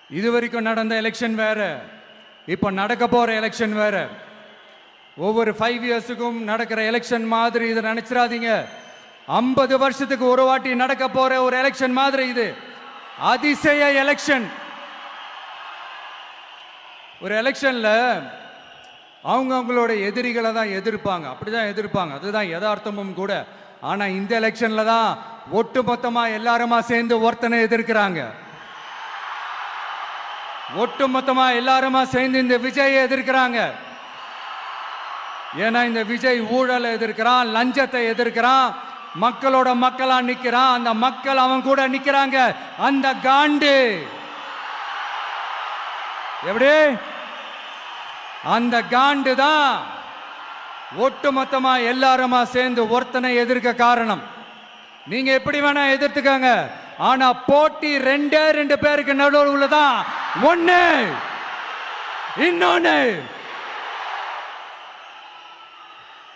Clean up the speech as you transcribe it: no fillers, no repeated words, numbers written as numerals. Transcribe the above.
இதுவரைக்கும் நடந்த எலெக்ஷன் வேற, இப்போ நடக்க போற எலெக்ஷன் வேற. ஒவ்வொரு 5 இயர்ஸுக்கும் நடக்கிற எலெக்ஷன் மாதிரி இதை நினைச்சிடாதீங்க. 50 வருஷத்துக்கு ஒரு வாட்டி நடக்க போற ஒரு எலெக்ஷன் மாதிரி இது. அதிசய எலெக்ஷன். ஒரு எலெக்ஷன்ல அவங்களோட எதிரிகளை தான் எதிர்ப்பாங்க, அப்படிதான் எதிர்ப்பாங்க, அதுதான் யதார்த்தமும் கூட. ஆனா இந்த எலெக்ஷன்ல தான் ஒட்டுமொத்தமா எல்லாருமா சேர்ந்து ஒருத்தனை எதிர்க்கிறாங்க. ஒட்டுமொத்தமா எல்லாருமா சேர்ந்து இந்த விஜயை எதிர்க்கிறாங்க. ஏன்னா இந்த விஜய் ஊழலை எதிர்க்கிறான், லஞ்சத்தை எதிர்க்கிறான், மக்களோட மக்களா நிக்கிறான். அந்த மக்கள் அவன் கூட நிக்கிறாங்க. அந்த காண்டு எப்படி? அந்த காண்டு தான் ஒட்டுமொத்தமா எல்லாருமா சேர்ந்து ஒருத்தனை எதிர்க்க காரணம். நீங்க எப்படி வேணா எதிர்த்துக்காங்க, ஆனா போட்டி 2 பேருக்கு நடுவில் உள்ளதான் ஒண்ணு. இன்னொன்னு